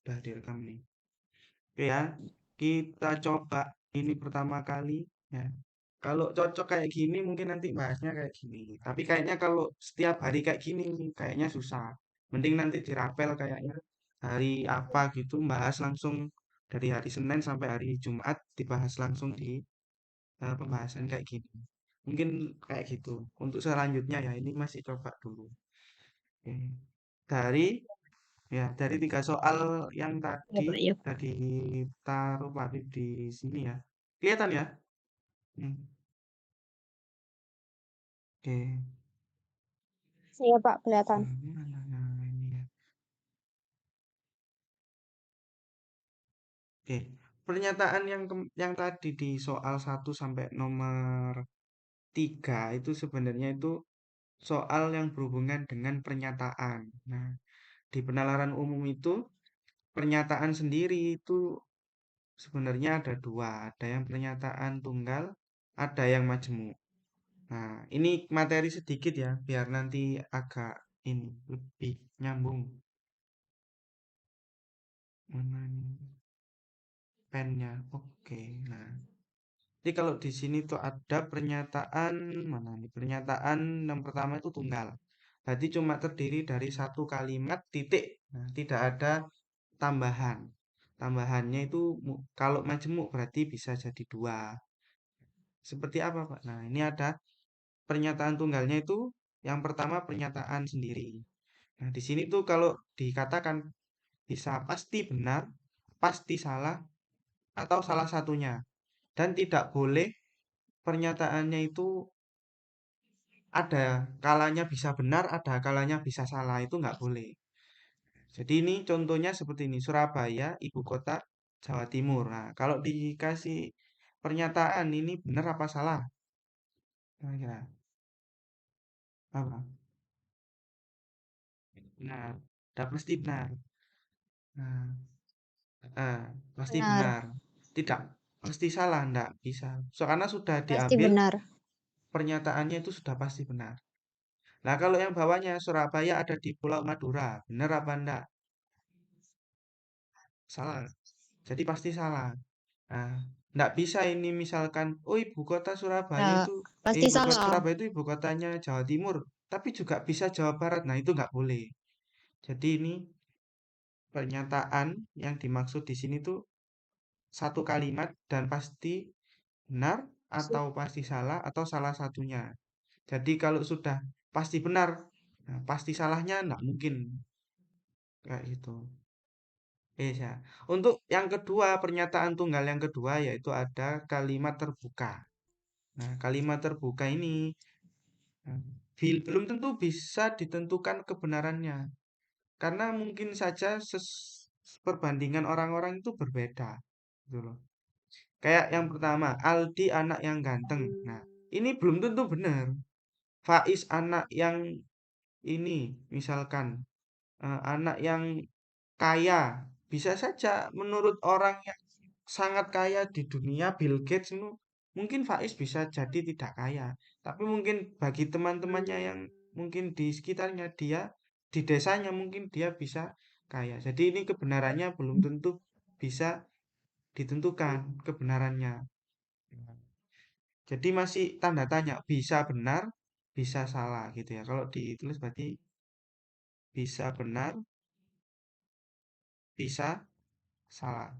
Udah direkam nih. Oke ya, kita coba ini pertama kali ya. Kalau cocok kayak gini mungkin nanti bahasnya kayak gini. Tapi kayaknya kalau setiap hari kayak gini kayaknya susah. Mending nanti dirapel kayaknya hari apa gitu bahas langsung dari hari Senin sampai hari Jumat dibahas langsung di pembahasan kayak gini. Mungkin kayak gitu. Untuk selanjutnya ya ini masih coba dulu. Oke. Dari Ya, dari 3 soal yang Ya, tadi Pak, ya. tadi taruh Pak Habib di sini ya. Kelihatan ya? Hmm, oke. Iya, Pak, kelihatan. Nah, ini ya. Oke. Pernyataan yang tadi di soal 1 sampai nomor 3 itu sebenarnya itu soal yang berhubungan dengan pernyataan. Nah, di penalaran umum itu pernyataan sendiri itu sebenarnya ada dua, ada yang pernyataan tunggal, ada yang majemuk. Nah, ini materi sedikit ya, biar nanti agak ini lebih nyambung. Mana nih pennya? Oke. Nah, jadi kalau di sini tuh ada pernyataan mana nih? Pernyataan yang pertama itu tunggal. Berarti cuma terdiri dari 1 kalimat titik. Nah, tidak ada tambahan. Tambahannya itu kalau majemuk berarti bisa jadi dua. Seperti apa, Pak? Nah, ini ada pernyataan tunggalnya itu yang pertama pernyataan sendiri. Nah, di sini tuh kalau dikatakan bisa pasti benar, pasti salah, atau salah satunya. Dan tidak boleh pernyataannya itu ada kalanya bisa benar, ada kalanya bisa salah. Itu nggak boleh. Jadi ini contohnya seperti ini. Surabaya, ibu kota Jawa Timur. Nah, kalau dikasih pernyataan ini benar apa salah? Kira-kira apa? Benar. Udah pasti benar. Nah, ah, pasti Benar. benar. Tidak, pasti salah, enggak bisa. So, karena sudah Pasti diambil benar. pernyataannya itu sudah pasti benar. Nah, kalau yang bawahnya Surabaya ada di Pulau Madura, benar apa enggak? Salah. Jadi pasti salah. Nah, enggak bisa ini misalkan, oh Ya, pasti Ibu kota salah. Surabaya itu ibu kotanya Jawa Timur, tapi juga bisa Jawa Barat. Nah, itu enggak boleh. Jadi ini pernyataan yang dimaksud di sini tuh 1 kalimat dan pasti benar atau pasti salah atau salah satunya. Jadi kalau sudah pasti benar, nah, pasti salahnya enggak mungkin kayak gitu. Iya. Untuk yang kedua, pernyataan tunggal yang kedua yaitu ada kalimat terbuka. Nah, kalimat terbuka ini nah, belum tentu bisa ditentukan kebenarannya karena mungkin saja perbandingan orang-orang itu berbeda, gitu loh. Kayak yang pertama, Aldi anak yang ganteng. Nah, ini belum tentu benar. Faiz anak yang ini, misalkan anak yang kaya, bisa saja menurut orang yang sangat kaya di dunia, Bill Gates itu mungkin Faiz bisa jadi tidak kaya, tapi mungkin bagi teman-temannya yang mungkin di sekitarnya dia di desanya mungkin dia bisa kaya. Jadi ini kebenarannya belum tentu bisa ditentukan kebenarannya. Jadi masih tanda tanya, bisa benar, bisa salah gitu ya. Kalau ditulis berarti bisa benar, bisa salah.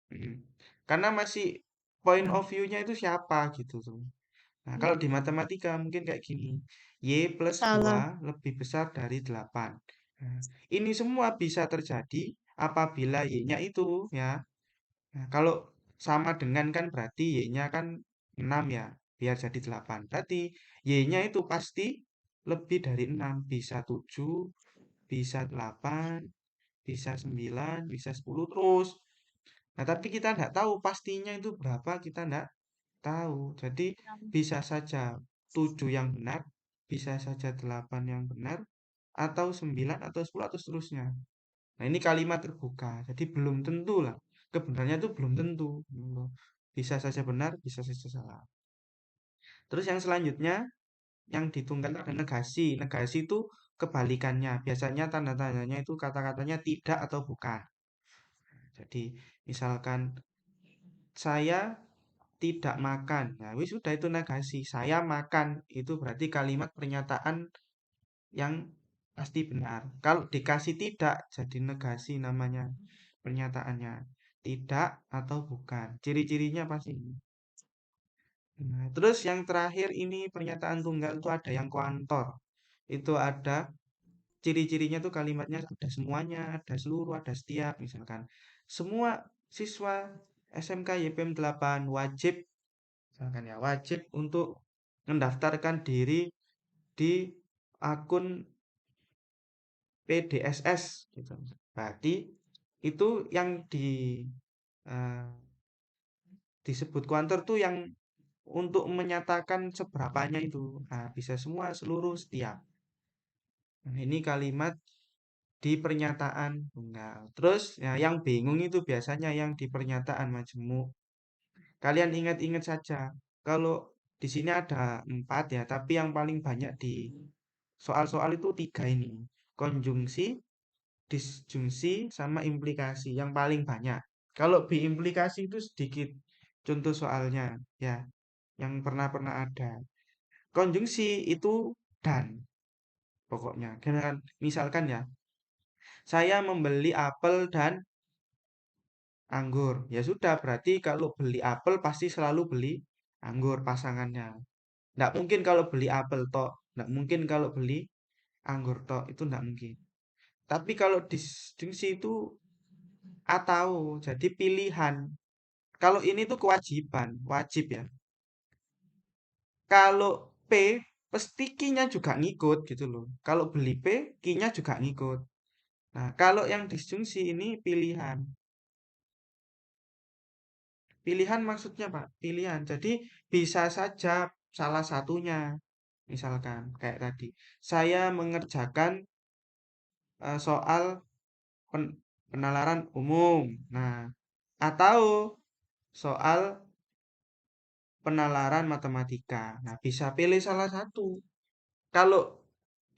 Mm. Karena masih point of view-nya itu siapa gitu tuh. Nah, kalau di matematika mungkin kayak gini. Y plus Salah. 2 lebih besar dari 8. Nah, ini semua bisa terjadi apabila Y-nya itu ya. Nah, kalau sama dengan kan berarti Y-nya kan 6 ya. Biar jadi 8. Berarti Y-nya itu pasti lebih dari 6. Bisa 7, bisa 8, bisa 9, bisa 10 terus. Nah, tapi kita nggak tahu pastinya itu berapa, kita nggak tahu. Jadi bisa saja 7 yang benar, bisa saja 8 yang benar, atau 9 atau 10 atau seterusnya. Nah, ini kalimat terbuka. Jadi belum tentu lah. Kebenarannya itu belum tentu. Gitu. Bisa saja benar, bisa saja salah. Terus yang selanjutnya, yang ditunggal ada negasi. Negasi itu kebalikannya. Biasanya tanda-tandanya itu kata-katanya tidak atau bukan. Jadi misalkan saya tidak makan. Nah, wis sudah itu negasi. Saya makan itu berarti kalimat pernyataan yang pasti benar. Kalau dikasih tidak jadi negasi namanya pernyataannya. Tidak atau bukan. Ciri-cirinya pasti ini. Nah, terus yang terakhir ini pernyataan tunggal itu ada yang kuantor. Itu ada ciri-cirinya tuh kalimatnya ada semuanya, ada seluruh, ada setiap misalkan. Semua siswa SMK YPM 8 wajib misalkan ya, wajib untuk mendaftarkan diri di akun PDSS gitu. Berarti itu yang eh, disebut kuantor tuh yang untuk menyatakan seberapanya itu. Nah, bisa semua, seluruh, setiap. Nah, ini kalimat di pernyataan tunggal. Terus ya yang bingung itu biasanya yang di pernyataan majemuk. Kalian ingat-ingat saja. Kalau di sini ada 4 ya, tapi yang paling banyak di soal-soal itu 3 ini. Konjungsi, disjungsi, sama implikasi yang paling banyak. Kalau biimplikasi itu sedikit contoh soalnya ya, yang pernah ada. Konjungsi itu dan pokoknya. Kan misalkan ya, saya membeli apel dan anggur. Ya sudah, berarti kalau beli apel pasti selalu beli anggur pasangannya. Nggak mungkin kalau beli apel tok. Nggak mungkin kalau beli anggur tok. Itu nggak mungkin. Tapi kalau disjungsi itu atau jadi pilihan. Kalau ini tuh kewajiban, wajib ya. Kalau P, pasti Q-nya juga ngikut gitu loh. Kalau beli P, Q-nya juga ngikut. Nah, kalau yang disjungsi ini pilihan. Pilihan maksudnya Pak, pilihan. Jadi bisa saja salah satunya. Misalkan kayak tadi, saya mengerjakan soal penalaran umum. Nah, atau soal penalaran matematika. Nah, bisa pilih salah satu. Kalau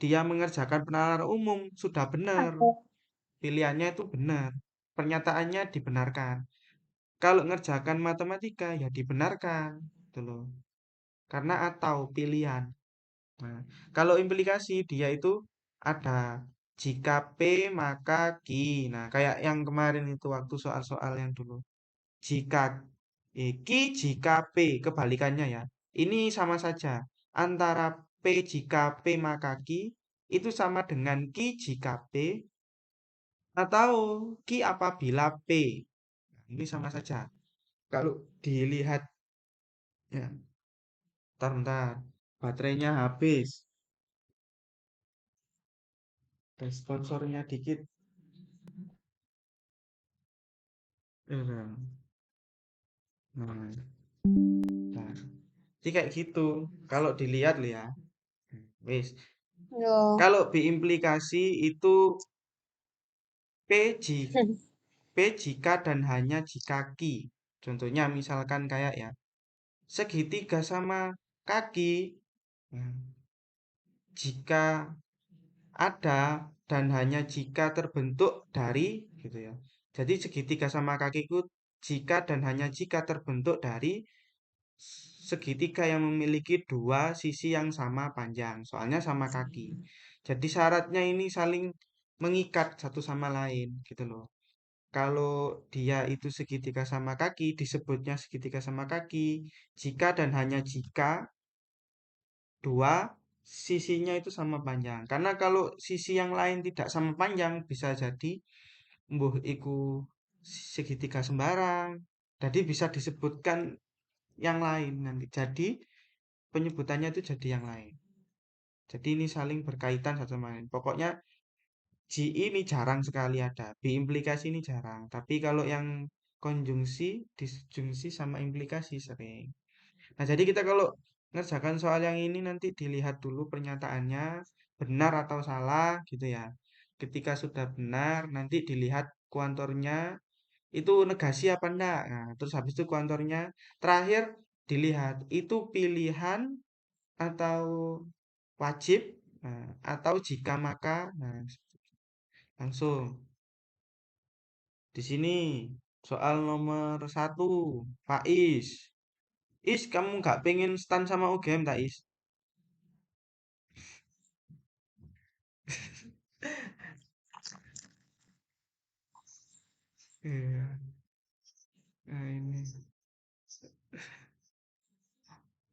dia mengerjakan penalaran umum, sudah benar. Aku. Pilihannya itu benar. Pernyataannya dibenarkan. Kalau ngerjakan matematika, ya dibenarkan. Gitu loh. Karena atau pilihan. Nah, kalau implikasi dia itu ada jika P maka Q. Nah, kayak yang kemarin itu waktu soal-soal yang dulu. Jika Q jika P kebalikannya ya. Ini sama saja. Antara P jika P maka Q itu sama dengan Q jika P atau Q apabila P. Nah, ini sama saja. Kalau dilihat ya, bentar, baterainya habis. Ada sponsornya dikit. Nah, nah, jadi kayak gitu. Kalau dilihat loh ya. Wis. Yo. Kalau biimplikasi itu P, P jika dan hanya jika Q. Contohnya misalkan kayak ya, segitiga sama kaki. Nah, jika ada dan hanya jika terbentuk dari gitu ya. Jadi segitiga sama kakiku jika dan hanya jika terbentuk dari segitiga yang memiliki dua sisi yang sama panjang, soalnya sama kaki. Jadi syaratnya ini saling mengikat satu sama lain gitu loh. Kalau dia itu segitiga sama kaki, disebutnya segitiga sama kaki, jika dan hanya jika dua sisinya itu sama panjang. Karena kalau sisi yang lain tidak sama panjang, bisa jadi mbuh iku segitiga sembarang. Jadi bisa disebutkan yang lain nanti. Jadi penyebutannya itu jadi yang lain. Jadi ini saling berkaitan satu sama lain. Pokoknya G ini jarang sekali ada. B implikasi ini jarang. Tapi kalau yang konjungsi, disjungsi sama implikasi sering. Nah, jadi kita kalau ngerjakan soal yang ini nanti dilihat dulu pernyataannya benar atau salah gitu ya. Ketika sudah benar, nanti dilihat kuantornya itu negasi apa enggak. Nah, terus habis itu kuantornya terakhir dilihat itu pilihan atau wajib Nah, atau jika maka, nah langsung di sini soal nomor satu, Faiz. Is, kamu nggak pengen stand sama UGM, tak Is? Iya, nah ini.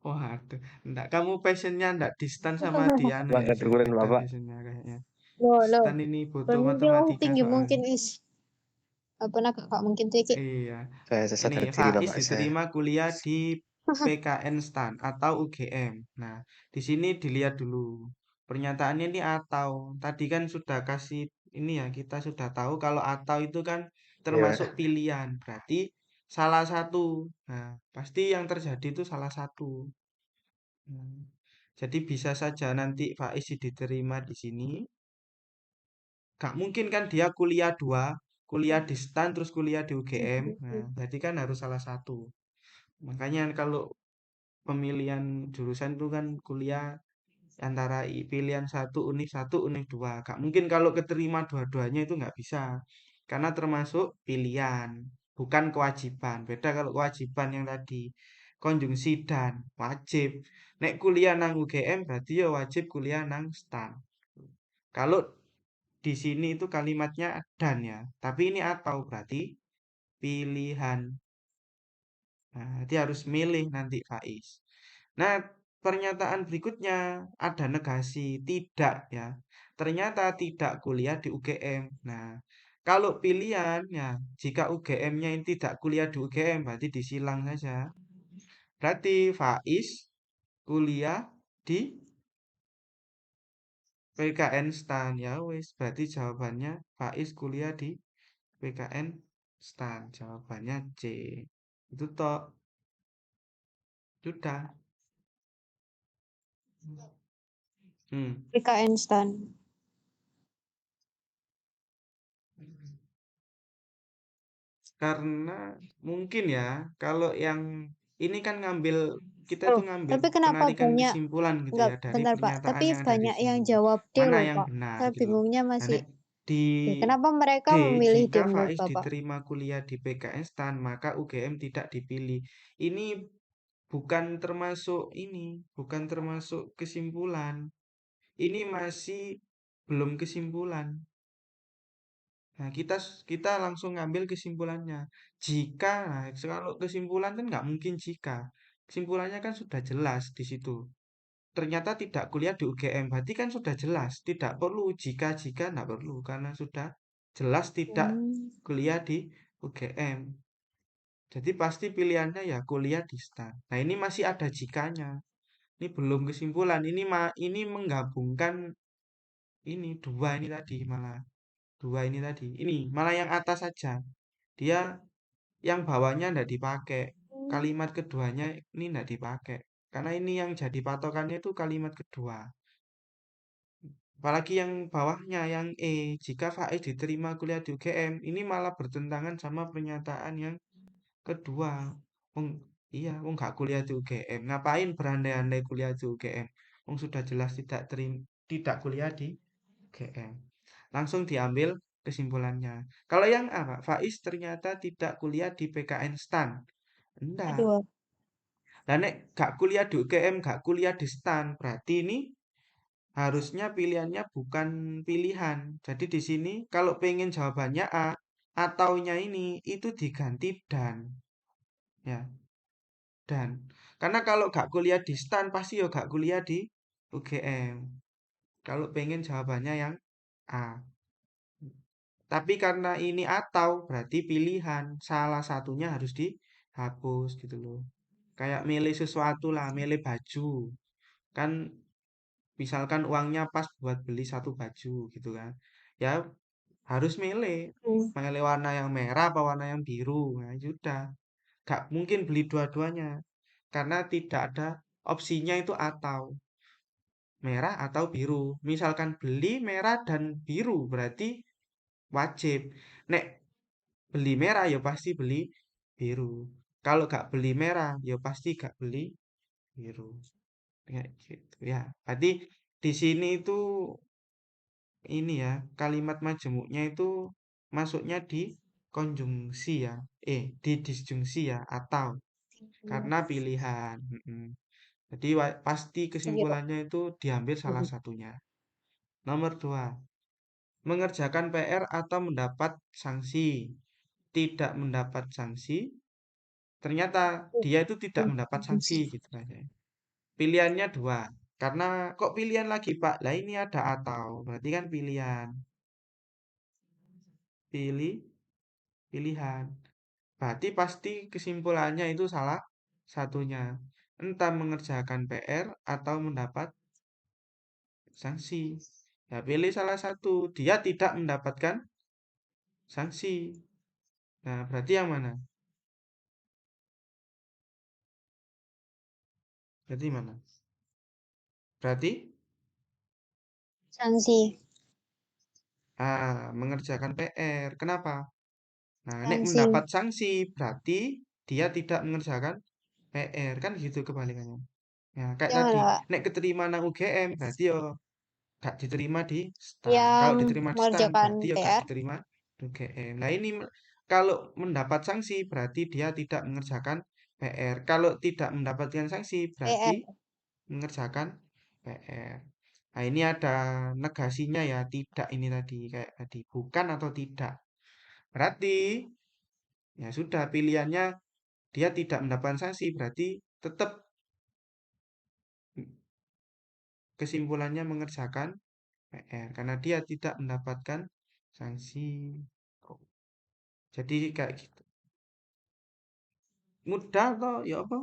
Waduh, enggak, kamu passionnya enggak di stand sama di anu ya, Bangga Is ya? terguling Beda Bapak. passionnya kayaknya. Loh, loh. Stand ini butuh Bermimpi matematika tinggi soalnya. mungkin is. Apa nak kakak mungkin tuh iki. Iya. Saya Ini sadar diri Faiz Bapak saya. diterima kuliah di PKN STAN atau UGM. Nah, di sini dilihat dulu. Pernyataannya ini atau. Tadi kan sudah kasih ini ya, kita sudah tahu kalau atau itu kan termasuk Iya. pilihan. Berarti salah satu. Nah, pasti yang terjadi itu salah satu. Hmm. Jadi bisa saja nanti Faiz diterima di sini. Gak mungkin kan dia kuliah dua, kuliah di STAN terus kuliah di UGM. Nah, berarti kan harus salah satu. Makanya kalau pemilihan jurusan itu kan kuliah antara pilihan satu, univ dua. Gak mungkin kalau keterima dua-duanya itu nggak bisa. Karena termasuk pilihan, bukan kewajiban. Beda kalau kewajiban yang tadi. Konjungsi dan wajib. Nek kuliah nang UGM berarti ya wajib kuliah nang STAN. Kalau di sini itu kalimatnya dan ya. Tapi ini atau berarti pilihan. Nah, dia harus milih nanti Faiz. Nah, pernyataan berikutnya ada negasi tidak ya. Ternyata tidak kuliah di UGM. Nah, kalau pilihan ya, jika UGM-nya ini tidak kuliah di UGM berarti disilang saja. Berarti Faiz kuliah di PKN STAN ya wis. Berarti jawabannya Faiz kuliah di PKN STAN. Jawabannya C. Itu toh sudah. Hmm. PKN stand. Karena mungkin ya, kalau yang ini kan ngambil kita Oh, itu ngambil tapi kenapa penarikan banyak kesimpulan gitu enggak ya dari bentar Pak, pernyataan tapi yang ada di banyak yang sini. jawab D Mana loh yang Pak. benar Saya gitu loh. bingungnya Nah, masih nek di Kenapa mereka D, memilih D jika menurut Faiz Bapak? diterima kuliah di PKN STAN, maka UGM tidak dipilih. Ini bukan termasuk ini, bukan termasuk kesimpulan. Ini masih belum kesimpulan. Nah, kita langsung ngambil kesimpulannya. Jika, nah, kalau kesimpulan kan nggak mungkin jika. Kesimpulannya kan sudah jelas di situ. Ternyata tidak kuliah di UGM, berarti kan sudah jelas. Tidak perlu jika nggak perlu, karena sudah jelas tidak Hmm, kuliah di UGM. Jadi pasti pilihannya ya kuliah di STAN. Nah, ini masih ada jikanya. Ini belum kesimpulan. Ini menggabungkan ini dua ini tadi malah. Dua ini tadi. Ini malah yang atas saja. Dia yang bawahnya ndak dipakai. Kalimat keduanya ini ndak dipakai. Karena ini yang jadi patokannya itu kalimat kedua. Apalagi yang bawahnya, yang E. Jika Faiz diterima kuliah di UGM, ini malah bertentangan sama pernyataan yang kedua. Wong, iya, wong nggak kuliah di UGM. Ngapain berandai-andai kuliah di UGM? Wong sudah jelas tidak kuliah di UGM. Langsung diambil kesimpulannya. Kalau yang apa? Faiz ternyata tidak kuliah di PKN STAN. Enggak. aduh. Dan nek gak kuliah di UGM, gak kuliah di STAN, berarti ini harusnya pilihannya bukan pilihan. Jadi di sini kalau pengen jawabannya A, ataunya ini itu diganti dan. Ya, dan. Karena kalau gak kuliah di STAN, pasti ya gak kuliah di UGM. Kalau pengen jawabannya yang A. Tapi karena ini atau berarti pilihan, salah satunya harus dihapus gitu loh. Kayak milih sesuatu lah, milih baju. Kan misalkan uangnya pas buat beli satu baju gitu kan. Ya harus milih. Hmm. Milih warna yang merah apa warna yang biru. Nah, sudah. Gak mungkin beli dua-duanya. Karena tidak ada opsinya itu atau merah atau biru. Misalkan beli merah dan biru berarti wajib. Nek beli merah ya pasti beli biru. Kalau gak beli merah ya pasti gak beli biru. Kayak gitu ya. Berarti di sini itu ini ya, kalimat majemuknya itu masuknya di konjungsi ya. Di disjungsi ya, atau karena pilihan. Jadi pasti Gitu. kesimpulannya itu diambil salah satunya. Nomor dua, mengerjakan PR atau mendapat sanksi. Tidak mendapat sanksi, ternyata dia itu tidak mendapat sanksi gitu aja. Pilihannya dua. Karena kok pilihan lagi Pak? Lah ini ada atau. Berarti kan pilihan. Pilih, pilihan. Berarti pasti kesimpulannya itu salah satunya. Entah mengerjakan PR atau mendapat sanksi. Ya pilih salah satu. Dia tidak mendapatkan sanksi. Nah, berarti yang mana? Berarti mana? Berarti Sanksi. mengerjakan PR. Kenapa? Nah, nek Sanksi. mendapat sanksi berarti dia tidak mengerjakan PR. Kan gitu kebalikannya. Ya, kayak Yang tadi, mana, Kak? nek keterima nang UGM berarti yo gak diterima di STAN. Kalau Yang diterima di STAN mengerjakan berarti ya gak PR. diterima di UGM. Nah, ini kalau mendapat sanksi berarti dia tidak mengerjakan PR. Kalau tidak mendapatkan sanksi berarti PR. mengerjakan PR. Nah, ini ada negasinya ya, tidak ini tadi kayak tadi, bukan atau tidak. Berarti ya sudah pilihannya dia tidak mendapatkan sanksi berarti tetap kesimpulannya mengerjakan PR karena dia tidak mendapatkan sanksi. Oh, jadi kayak gitu. Mudah atau ya apa?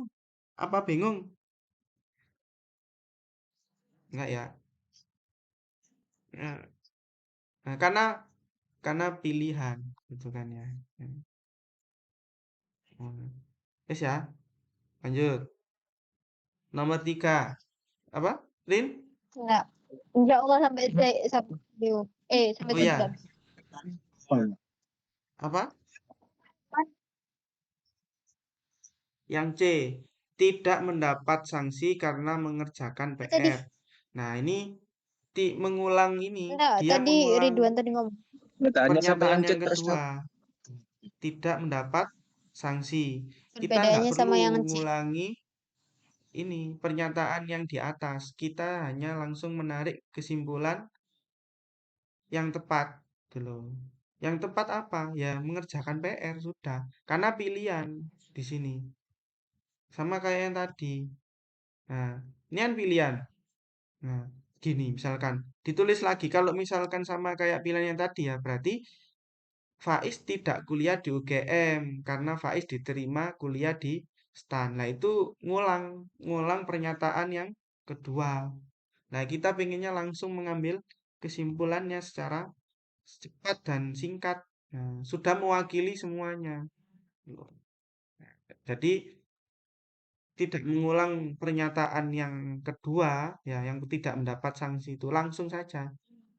Apa bingung? Enggak ya? Nah, nah, karena pilihan gitu kan ya. Hmm. Wes ya, lanjut. Nomor tiga. Apa? Lin? Enggak. Insya Allah sampai sampai sampai Oh 7 jam. ya, apa? Yang C, tidak mendapat sanksi karena mengerjakan Tadi PR. Nah, ini mengulang ini, enggak, dia tadi mengulang Ridwan tadi ngomong. Bertanya sampai pernyataan yang yang cek terus kedua, tidak mendapat sanksi. Kita nggak Perbedaannya sama perlu yang ngecek. ngulangi ini pernyataan yang di atas. Kita hanya langsung menarik kesimpulan yang tepat, gitu loh. Yang tepat apa? Ya mengerjakan PR sudah. Karena pilihan di sini. Sama kayak yang tadi. Nah, ini kan pilihan. Nah, gini misalkan ditulis lagi kalau misalkan sama kayak pilihan yang tadi ya berarti Faiz tidak kuliah di UGM karena Faiz diterima kuliah di STAN. Nah, itu ngulang ngulang pernyataan yang kedua. Nah, kita pengennya langsung mengambil kesimpulannya secara cepat dan singkat. Nah, sudah mewakili semuanya. Jadi tidak mengulang pernyataan yang kedua, ya, yang tidak mendapat sanksi itu langsung saja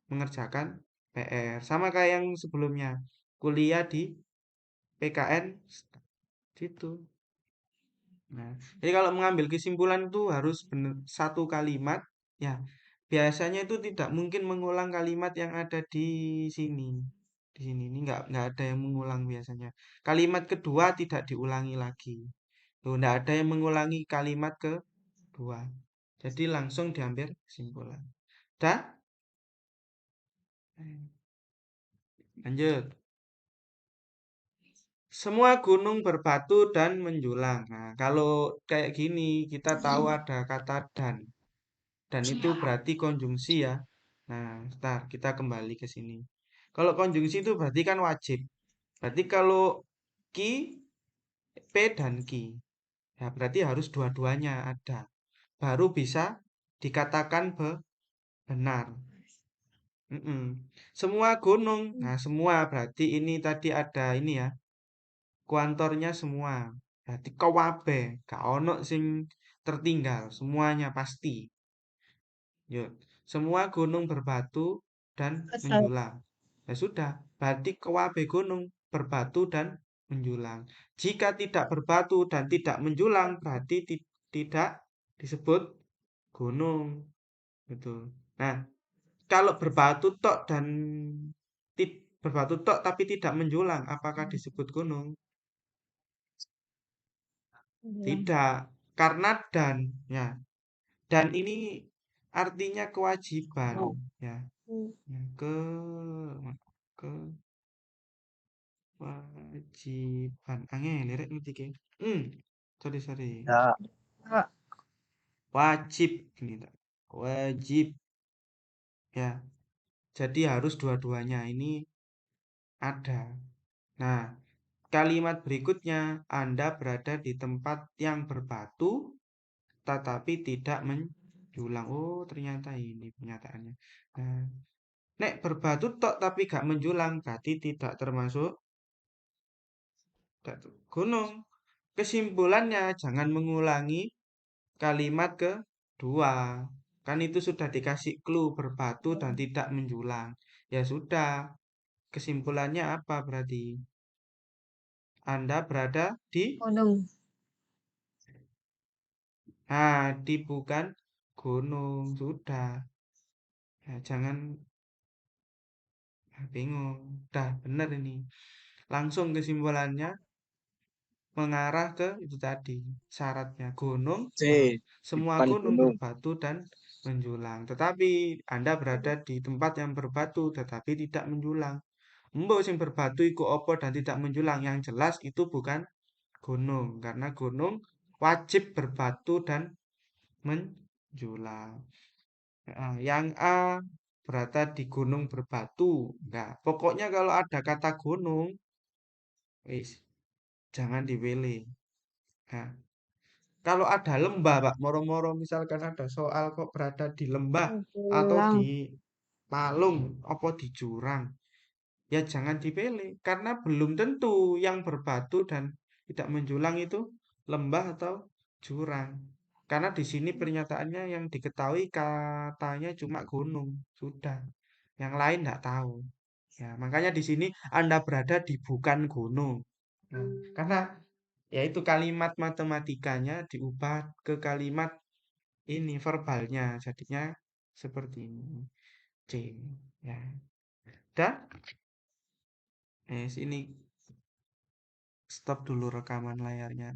mengerjakan PR. Sama kayak yang sebelumnya, kuliah di PKN gitu. Nah, jadi kalau mengambil kesimpulan itu harus benar satu kalimat, ya. Biasanya itu tidak mungkin mengulang kalimat yang ada di sini. Di sini ini nggak ada yang mengulang biasanya. Kalimat kedua tidak diulangi lagi. Tuh, nggak ada yang mengulangi kalimat kedua. Jadi langsung diambil kesimpulan. Dah? Lanjut. Semua gunung berbatu dan menjulang. Nah, kalau kayak gini kita tahu ada kata dan. Dan itu berarti konjungsi ya. Nah, ntar kita kembali ke sini. Kalau konjungsi itu berarti kan wajib. Berarti kalau ki, p dan ki. Ya, berarti harus dua-duanya ada. Baru bisa dikatakan benar. Mm-mm. Semua gunung. Nah, semua berarti ini tadi ada ini ya. Kuantornya semua. Berarti kabeh, gak ono sing tertinggal, semuanya pasti. Yuk, semua gunung berbatu dan Kesel. menjulang. Ya sudah, berarti kabeh gunung berbatu dan menjulang. Jika tidak berbatu dan tidak menjulang, berarti tidak disebut gunung. Gitu. Nah, kalau berbatu tok dan berbatu tok tapi tidak menjulang, apakah disebut gunung? Bilang. Tidak, karena dan ya. Dan ini artinya kewajiban ya. Hmm. Ya, kewajiban. Angel lirik ngerti ke? Sorry sorry. Ya, Kak, Wajib ini tak. Wajib ya. Jadi harus dua-duanya ini ada. Nah, kalimat berikutnya, Anda berada di tempat yang berbatu tetapi tidak menjulang. Oh, ternyata ini pernyataannya. Nah, nek berbatu tok tapi gak menjulang berarti tidak termasuk gunung. Kesimpulannya jangan mengulangi kalimat kedua. Kan itu sudah dikasih clue berbatu dan tidak menjulang. Ya sudah, kesimpulannya apa berarti? Anda berada di gunung. di bukan gunung. Sudah. Ya, jangan bingung. Dah benar ini. Langsung kesimpulannya mengarah ke itu tadi syaratnya gunung C. semua Bukan gunung gunung. berbatu dan menjulang tetapi Anda berada di tempat yang berbatu tetapi tidak menjulang mbok sing berbatu iku opo dan tidak menjulang yang jelas itu bukan gunung karena gunung wajib berbatu dan menjulang. Yang A berada di gunung berbatu enggak pokoknya kalau ada kata gunung wis jangan dipilih. Nah, kalau ada lembah, Pak, moro-moro misalkan ada soal kok berada di lembah atau Bilang. di palung apa di jurang, ya jangan dipilih karena belum tentu yang berbatu dan tidak menjulang itu lembah atau jurang. Karena di sini pernyataannya yang diketahui katanya cuma gunung, sudah. Yang lain tidak tahu. Ya, makanya di sini Anda berada di bukan gunung. Nah, karena yaitu kalimat matematikanya diubah ke kalimat ini verbalnya jadinya seperti ini C ya dah sini stop dulu rekaman layarnya.